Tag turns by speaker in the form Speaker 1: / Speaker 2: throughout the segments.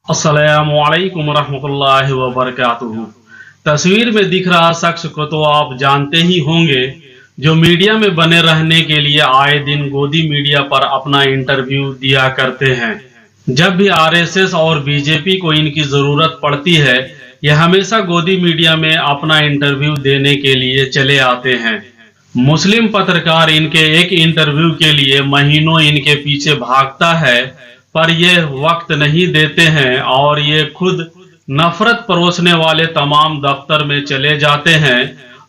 Speaker 1: अस्सलामुअलैकुम रहमतुल्लाहि व बरकातुहू। तस्वीर में दिख रहा शख्स को तो आप जानते ही होंगे, जो मीडिया में बने रहने के लिए आए दिन गोदी मीडिया पर अपना इंटरव्यू दिया करते हैं। जब भी आरएसएस और बीजेपी को इनकी जरूरत पड़ती है, यह हमेशा गोदी मीडिया में अपना इंटरव्यू देने के लिए चले आते हैं। मुस्लिम पत्रकार इनके एक इंटरव्यू के लिए महीनों इनके पीछे भागता है, पर ये वक्त नहीं देते हैं और ये खुद नफरत परोसने वाले तमाम दफ्तर में चले जाते हैं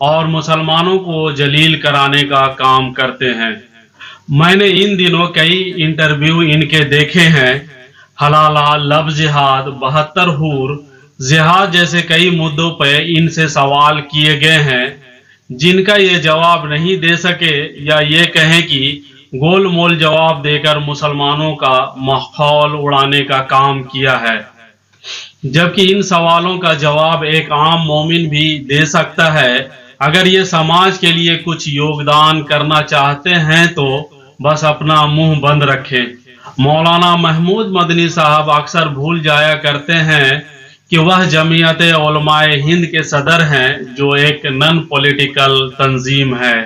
Speaker 1: और मुसलमानों को जलील कराने का काम करते हैं। मैंने इन दिनों कई इंटरव्यू इनके देखे हैं। हलाला, लब जिहाद, 72 हूर, जिहाद जैसे कई मुद्दों पर इनसे सवाल किए गए हैं, जिनका ये जवाब नहीं दे सके या ये कहें कि गोल मोल जवाब देकर मुसलमानों का माहौल उड़ाने का काम किया है। जबकि इन सवालों का जवाब एक आम मोमिन भी दे सकता है। अगर ये समाज के लिए कुछ योगदान करना चाहते हैं तो बस अपना मुंह बंद रखें। मौलाना महमूद मदनी साहब अक्सर भूल जाया करते हैं कि वह जमीयत उलमाए हिंद के सदर हैं, जो एक नॉन पॉलिटिकल तंजीम है।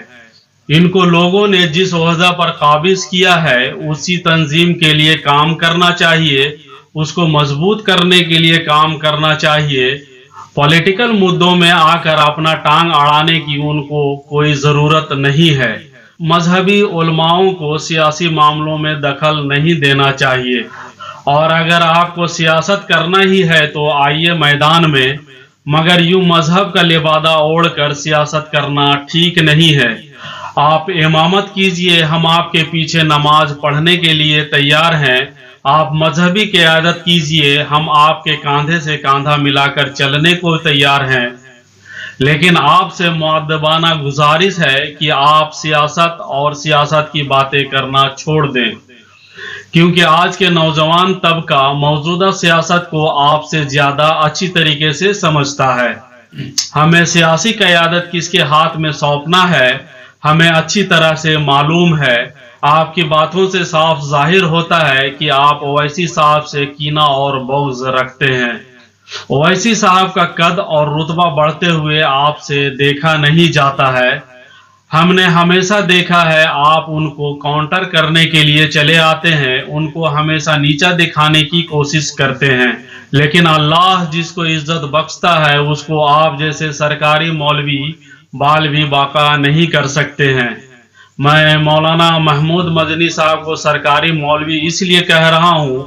Speaker 1: इनको लोगों ने जिस ओहदा पर काबिज किया है, उसी तंजीम के लिए काम करना चाहिए, उसको मजबूत करने के लिए काम करना चाहिए। पॉलिटिकल मुद्दों में आकर अपना टांग अड़ाने की उनको कोई ज़रूरत नहीं है। मजहबी उलमाओं को सियासी मामलों में दखल नहीं देना चाहिए, और अगर आपको सियासत करना ही है तो आइए मैदान में, मगर यूं मजहब का लिबादा ओढ़कर सियासत करना ठीक नहीं है। आप इमामत कीजिए, हम आपके पीछे नमाज पढ़ने के लिए तैयार हैं। आप मजहबी क़यादत कीजिए, हम आपके कांधे से कांधा मिलाकर चलने को तैयार हैं। लेकिन आपसे मुअद्दबाना गुजारिश है कि आप सियासत और सियासत की बातें करना छोड़ दें, क्योंकि आज के नौजवान तबका मौजूदा सियासत को आपसे ज्यादा अच्छी तरीके से समझता है। हमें सियासी क़यादत किसके हाथ में सौंपना है हमें अच्छी तरह से मालूम है। आपकी बातों से साफ जाहिर होता है कि आप ओवैसी साहब से कीना और बुग़्ज़ रखते हैं। ओवैसी साहब का कद और रुतबा बढ़ते हुए आपसे देखा नहीं जाता है। हमने हमेशा देखा है आप उनको काउंटर करने के लिए चले आते हैं, उनको हमेशा नीचा दिखाने की कोशिश करते हैं। लेकिन अल्लाह जिसको इज्जत बख्शता है, उसको आप जैसे सरकारी मौलवी बाल भी बाका नहीं कर सकते हैं। मैं मौलाना महमूद मदनी साहब को सरकारी मौलवी इसलिए कह रहा हूँ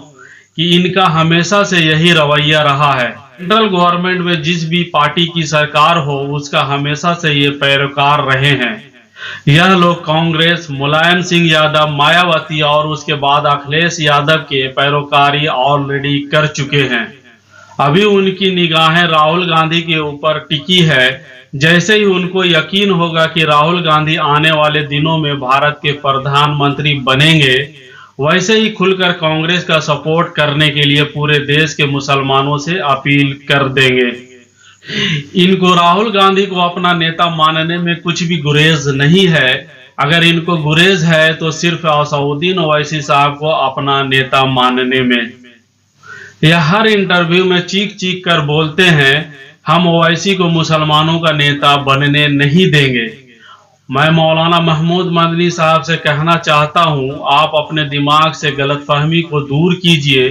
Speaker 1: कि इनका हमेशा से यही रवैया रहा है। सेंट्रल गवर्नमेंट में जिस भी पार्टी की सरकार हो, उसका हमेशा से ये पैरोकार रहे हैं। यह लोग कांग्रेस, मुलायम सिंह यादव, मायावती और उसके बाद अखिलेश यादव के पैरोकारी ऑलरेडी कर चुके हैं। अभी उनकी निगाहें राहुल गांधी के ऊपर टिकी है। जैसे ही उनको यकीन होगा कि राहुल गांधी आने वाले दिनों में भारत के प्रधानमंत्री बनेंगे, वैसे ही खुलकर कांग्रेस का सपोर्ट करने के लिए पूरे देश के मुसलमानों से अपील कर देंगे। इनको राहुल गांधी को अपना नेता मानने में कुछ भी गुरेज नहीं है। अगर इनको गुरेज है तो सिर्फ असउद्दीन ओवैसी साहब को अपना नेता मानने में। यह हर इंटरव्यू में चीख चीख कर बोलते हैं, हम ओवैसी को मुसलमानों का नेता बनने नहीं देंगे। मैं मौलाना महमूद मदनी साहब से कहना चाहता हूं, आप अपने दिमाग से गलतफहमी को दूर कीजिए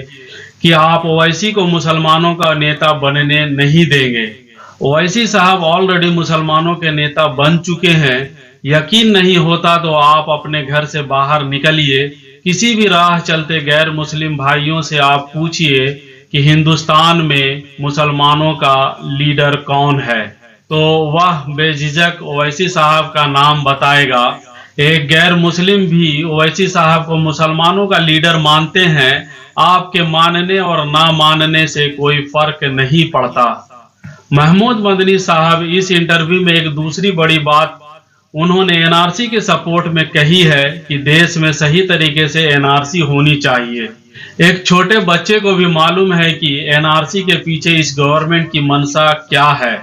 Speaker 1: कि आप ओवैसी को मुसलमानों का नेता बनने नहीं देंगे। ओवैसी साहब ऑलरेडी मुसलमानों के नेता बन चुके हैं। यकीन नहीं होता तो आप अपने घर से बाहर निकलिए, किसी भी राह चलते गैर मुस्लिम भाइयों से आप पूछिए कि हिंदुस्तान में मुसलमानों का लीडर कौन है, तो वह बेझिझक ओवैसी साहब का नाम बताएगा। एक गैर मुस्लिम भी ओवैसी साहब को मुसलमानों का लीडर मानते हैं। आपके मानने और ना मानने से कोई फर्क नहीं पड़ता। महमूद मदनी साहब इस इंटरव्यू में एक दूसरी बड़ी बात उन्होंने एनआरसी के सपोर्ट में कही है कि देश में सही तरीके से एनआरसी होनी चाहिए। एक छोटे बच्चे को भी मालूम है कि एनआरसी के पीछे इस गवर्नमेंट की मंशा क्या है,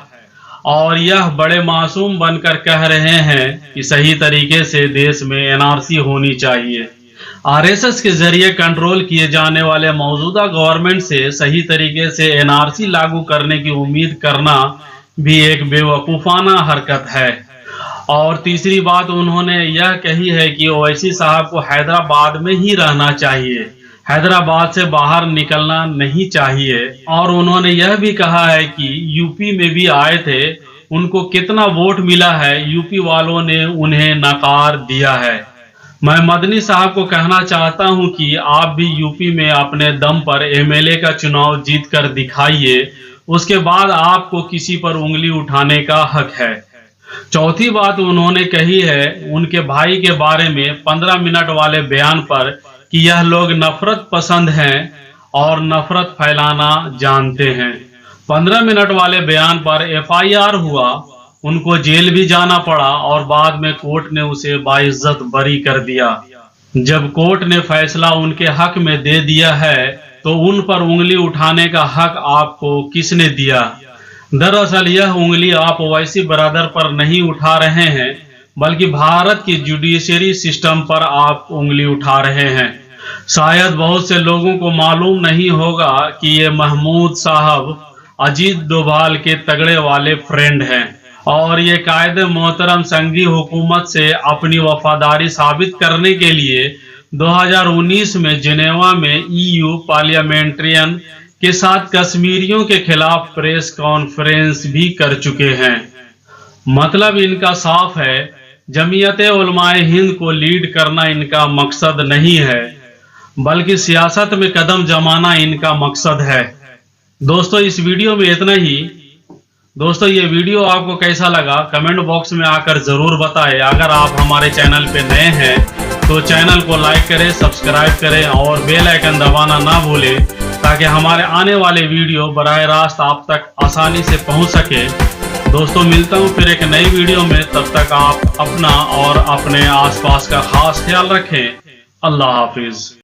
Speaker 1: और यह बड़े मासूम बनकर कह रहे हैं कि सही तरीके से देश में एनआरसी होनी चाहिए। आरएसएस के जरिए कंट्रोल किए जाने वाले मौजूदा गवर्नमेंट से सही तरीके से एनआरसी लागू करने की उम्मीद करना भी एक बेवकूफाना हरकत है। और तीसरी बात उन्होंने यह कही है कि ओवैसी साहब को हैदराबाद में ही रहना चाहिए, हैदराबाद से बाहर निकलना नहीं चाहिए। और उन्होंने यह भी कहा है कि यूपी में भी आए थे, उनको कितना वोट मिला है, यूपी वालों ने उन्हें नकार दिया है। मैं मदनी साहब को कहना चाहता हूं कि आप भी यूपी में अपने दम पर एमएलए का चुनाव जीत कर दिखाइए, उसके बाद आपको किसी पर उंगली उठाने का हक है। चौथी बात उन्होंने कही है उनके भाई के बारे में 15 मिनट वाले बयान पर कि यह लोग नफरत पसंद हैं और नफरत फैलाना जानते हैं। 15 मिनट वाले बयान पर एफआईआर हुआ, उनको जेल भी जाना पड़ा और बाद में कोर्ट ने उसे बाइज्जत बरी कर दिया। जब कोर्ट ने फैसला उनके हक में दे दिया है तो उन पर उंगली उठाने का हक आपको किसने दिया? दरअसल यह उंगली आप ओवैसी ब्रदर पर नहीं उठा रहे हैं, बल्कि भारत की जुडिशरी सिस्टम पर आप उंगली उठा रहे हैं। शायद बहुत से लोगों को मालूम नहीं होगा कि ये महमूद साहब अजीत डोभाल के तगड़े वाले फ्रेंड हैं और ये कायदे मोहतरम संघी हुकूमत से अपनी वफादारी साबित करने के लिए 2019 में जिनेवा में ईयू पार्लियामेंट्रियन के साथ कश्मीरियों के खिलाफ प्रेस कॉन्फ्रेंस भी कर चुके हैं। मतलब इनका साफ है, जमीयत उलमाए हिंद को लीड करना इनका मकसद नहीं है, बल्कि सियासत में कदम जमाना इनका मकसद है। दोस्तों इस वीडियो में इतना ही। दोस्तों ये वीडियो आपको कैसा लगा कमेंट बॉक्स में आकर जरूर बताएं। अगर आप हमारे चैनल पे नए हैं तो चैनल को लाइक करें, सब्सक्राइब करें और बेल आइकन दबाना ना भूलें ताकि हमारे आने वाले वीडियो बराह रास्त आप तक आसानी से पहुंच सके। दोस्तों मिलता हूं फिर एक नई वीडियो में, तब तक आप अपना और अपने आसपास का खास ख्याल रखें। अल्लाह हाफिज।